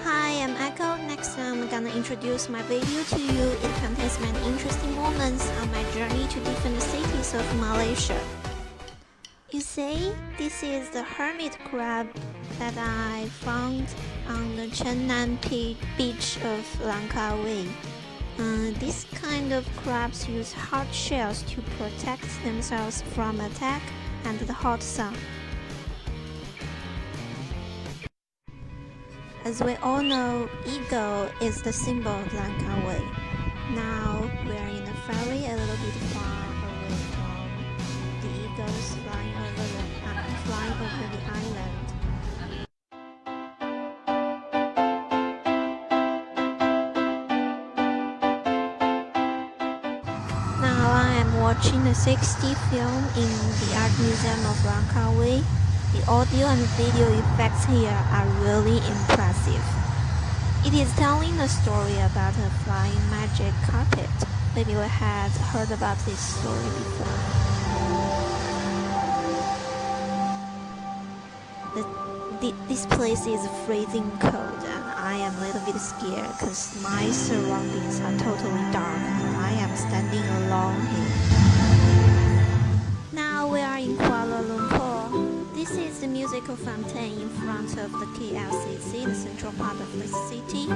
Hi, I'm Echo. Next I'm gonna introduce my video to you. It contains many interesting moments on my journey to different cities of Malaysia. You see, this is the hermit crab that I found on the Chennan beach of Langkawi. This kind of crabs use hard shells to protect themselves from attack and the hot sun. As we all know, eagle is the symbol of Langkawi. Now we are in a ferry a little bit far away from the eagles flying over the island. Now I am watching a 60 film in the Art Museum of Langkawi. The audio and video effects here are really impressive. It is telling a story about a flying magic carpet. Maybe you had heard about this story before. This place is freezing cold and I am a little bit scared because my surroundings are totally dark and I am standing alone here. Now we are in Kuala Lumpur. This is the musical fountain in front of the KLCC, the central part of the city.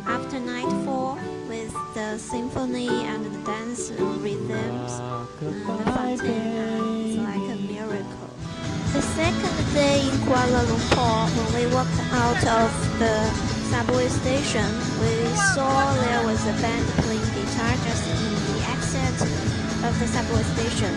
After nightfall, with the symphony and the dance rhythms, the fountain is like a miracle. The second day in Kuala Lumpur, when we walked out of the subway station, we saw there was a band playing guitar just in the exit of the subway station.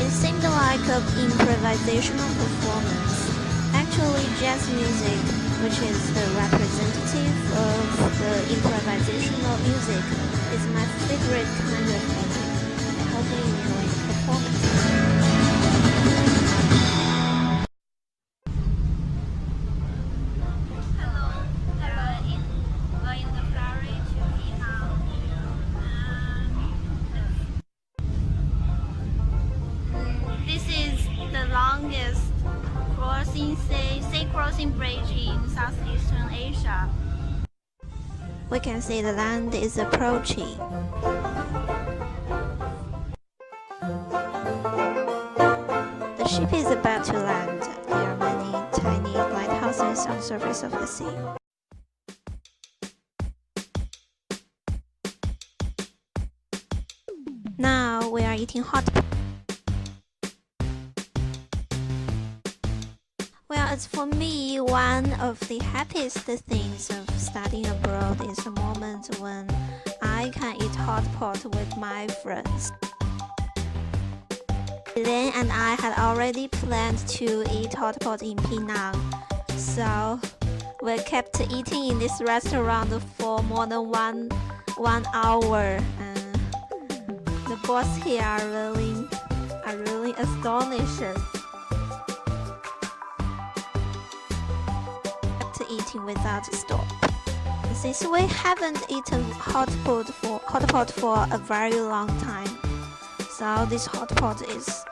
It seemed like an improvisational performance. Actually, jazz music, which is the representative of the improvisational music, is my favorite kind of music. I hope you enjoy the performance. This is the longest sea crossing bridge in Southeastern Asia. We can see the land is approaching. The ship is about to land. There are many tiny lighthouses on the surface of the sea. Now we are eating hot pot. Well, as for me, one of the happiest things of studying abroad is the moment when I can eat hot pot with my friends. Elaine and I had already planned to eat hot pot in Penang, so we kept eating in this restaurant for more than one hour. And the boss here are really astonished. Eating without stop. Since we haven't eaten hot pot for a very long time, so this hot pot is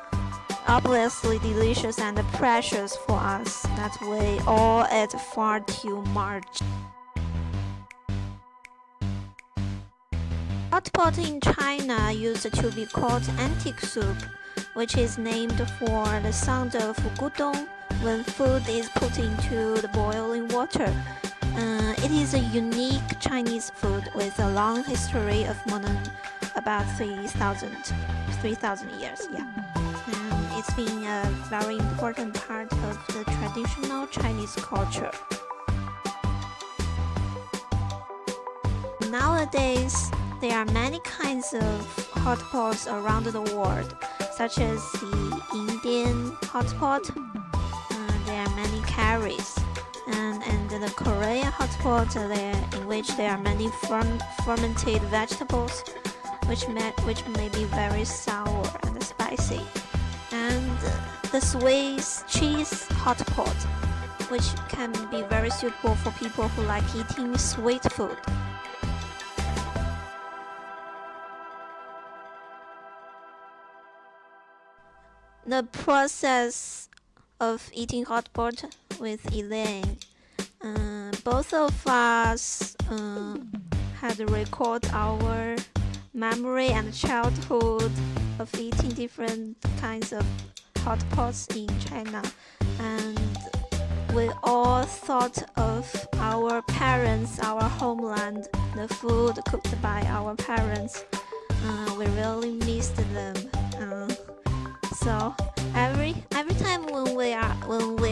obviously delicious and precious for us that we all ate far too much. Hot pot in China used to be called antique soup, which is named for the sound of gudong when food is put into the boiling water. It is a unique Chinese food with a long history of more than about 3,000 years. And it's been a very important part of the traditional Chinese culture. Nowadays, there are many kinds of hot pots around the world, such as the Indian hot pot. There are many curries, and the Korean hot pot in which there are many fermented vegetables, which may be very sour and spicy, and the Swiss cheese hot pot, which can be very suitable for people who like eating sweet food. The process of eating hot pot with Elaine Both of us had recalled our memory and childhood of eating different kinds of hot pots in China, and we all thought of our parents, our homeland, the food cooked by our parents. We really missed them. So every time when we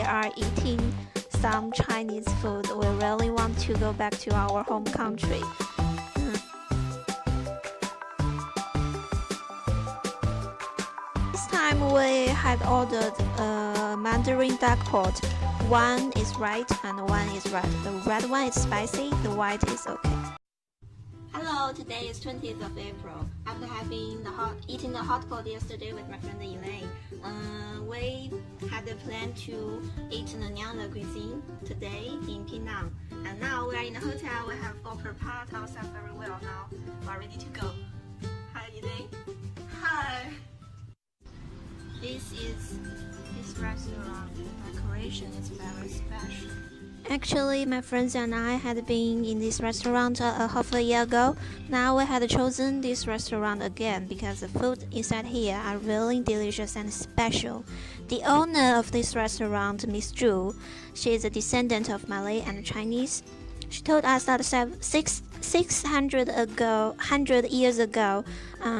are eating some Chinese food, we really want to go back to our home country. This time we had ordered a Mandarin duck pot. One is white and one is red. The red one is spicy, the white is okay. Hello, today is 20th of April. After having eating the hot pot yesterday with my friend Elaine, we had a plan to eat the Nyangla cuisine today in Penang. And now we are in the hotel. We have all prepared ourselves very well now. We are ready to go. Hi, Elaine. Hi. This restaurant. The decoration is very special. Actually, my friends and I had been in this restaurant half a year ago. Now we had chosen this restaurant again because the food inside here are really delicious and special. The owner of this restaurant, Miss Zhu, she is a descendant of Malay and Chinese. She told us that 600 years ago,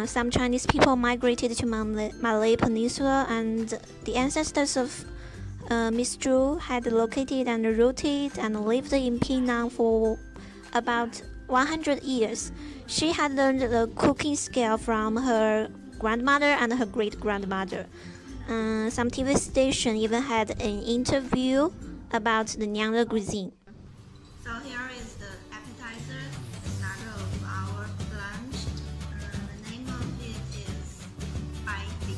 some Chinese people migrated to Malay Peninsula, and the ancestors of Miss Zhu had located and rooted and lived in Penang for about 100 years. She had learned the cooking skill from her grandmother and her great-grandmother. Some TV station even had an interview about the Nyangla cuisine. So here is the appetizer, the starter of our lunch. The name of it is Pai Di.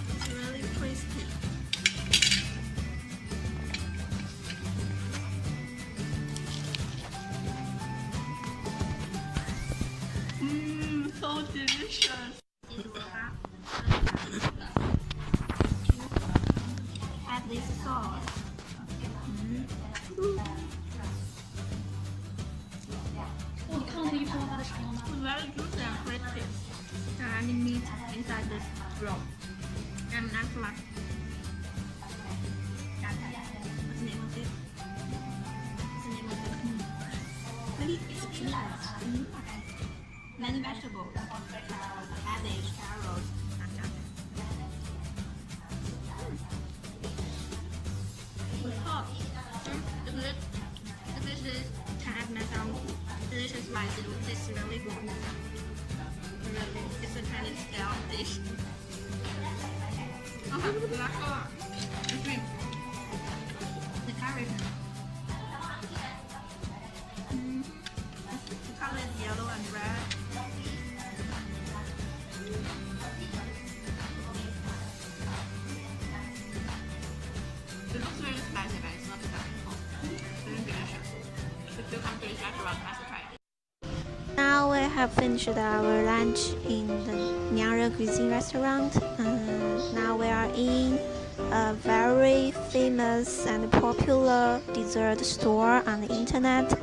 It's really crispy. So delicious. Add this sauce. It's very juicy and crispy. And the meat inside this roll. And next one. What's the name of it? What's the name of it? Maybe it's peanuts. Many vegetables. Cabbage, carrots, and it's hot. If this is Chinese some delicious spicy, it's really good. Really, it's a Chinese style dish. The curry. The color is yellow and red. It looks really spicy, but it's not spicy. It's really delicious. If you come to this restaurant, you must try it. Now we have finished our lunch in the Nyangla cuisine restaurant. Now we are in a very famous and popular dessert store on the internet.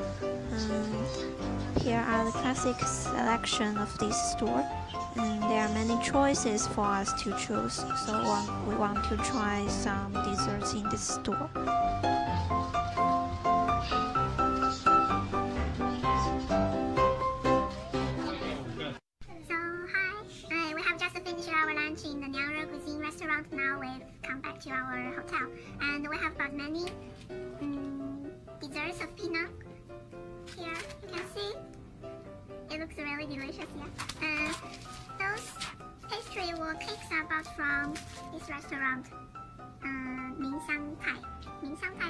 Here are the classic selection of this store. And there are many choices for us to choose, so we want to try some desserts in this store. So hi, we have just finished our lunch in the Nyangla cuisine restaurant. Now we've come back to our hotel, and we have got many desserts of Penang. Here you can see. It looks really delicious, yeah. Those pastry or cakes are bought from this restaurant, Mingxiang Tai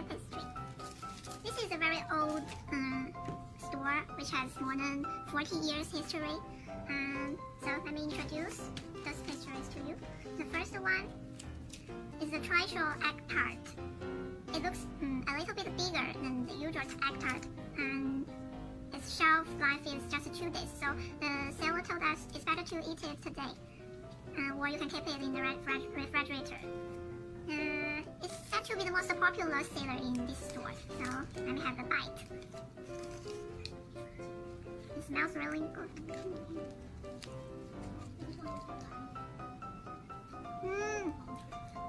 pastry. This is a very old store which has more than 40 years history. So let me introduce those pastries to you. The first one is the triangle egg tart. It looks a little bit bigger than the usual egg tart, and its shelf life is just 2 days, so the seller told us it's better to eat it today. or you can keep it in the refrigerator. It's said to be the most popular seller in this store, so let me have a bite. It smells really good.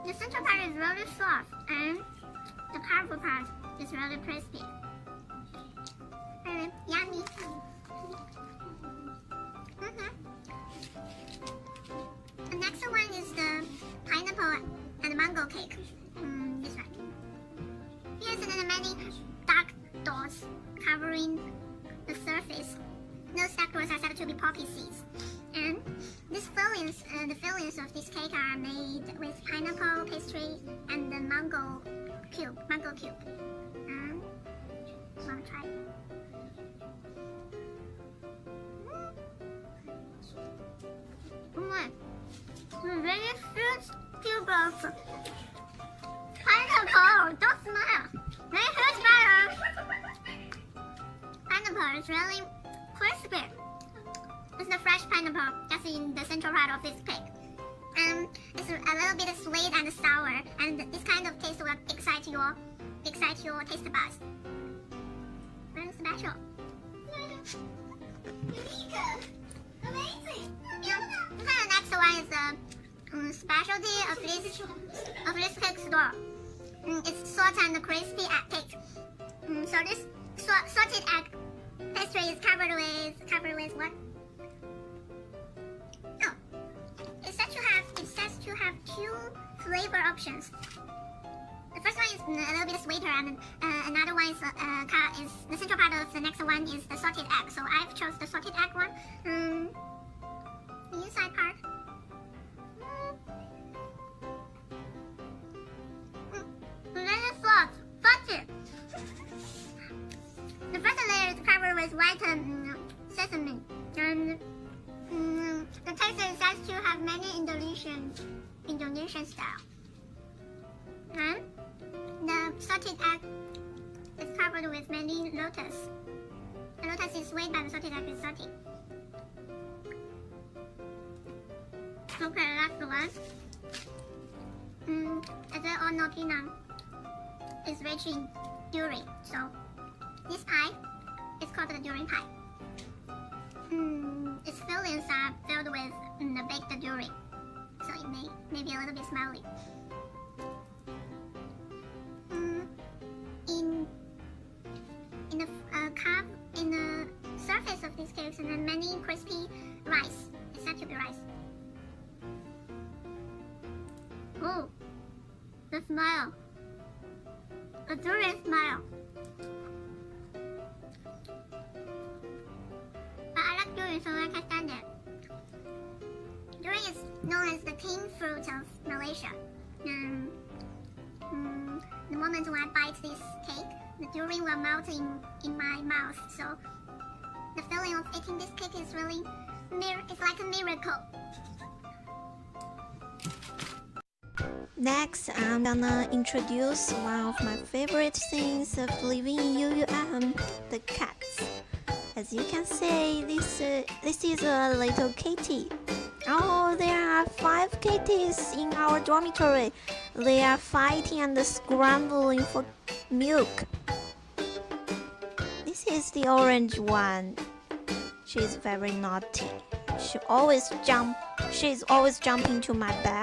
The center part is really soft and the purple part is really crispy. Yummy. The next one is the pineapple and mango cake. This one. Here's many dark dots covering the surface. Those dark dots are said to be poppy seeds. And these fillings, the fillings of this cake are made with pineapple pastry and the mango cube. Wanna try? Very huge cube of pineapple. Don't smile. Very huge pineapple is really crispy. It's the fresh pineapple that's in the central part of this cake. It's a little bit sweet and sour, and this kind of taste will excite your taste buds. Very special. Amazing. The next one is the specialty of this cake store. It's salt and crispy egg cake. So this salted egg pastry is covered with what? Oh, it's said to have two flavor options. The first one is a little bit sweeter, and another one is the central part of the next one is the salted egg. So I've chose the salted egg one. The inside part. Very soft, fudgy. The first layer is covered with white sesame, and the taste is said to have many Indonesian style. And the salted egg is covered with many lotus. The lotus is sweet, but the salted egg is salty. Okay, last one. As I all know, peanut is rich in durian, so this pie is called the durian pie. Its fillings are filled with the baked durian, so it may be a little bit smelly. In the surface of these cakes, and then many crispy rice. It's said to be rice. Oh, the smell. A durian smell. But I like durian, so I can stand it. Durian is known as the king fruit of Malaysia. The moment when I bite this cake, the durian will melt in my mouth. So the feeling of eating this cake is really, it's like a miracle. Next, I'm gonna introduce one of my favorite things of living in UUM, the cats. As you can see, this is a little kitty. Oh, there are 5 kitties in our dormitory. They are fighting and scrambling for milk. This is the orange one. She's very naughty. She's always jumping to my bed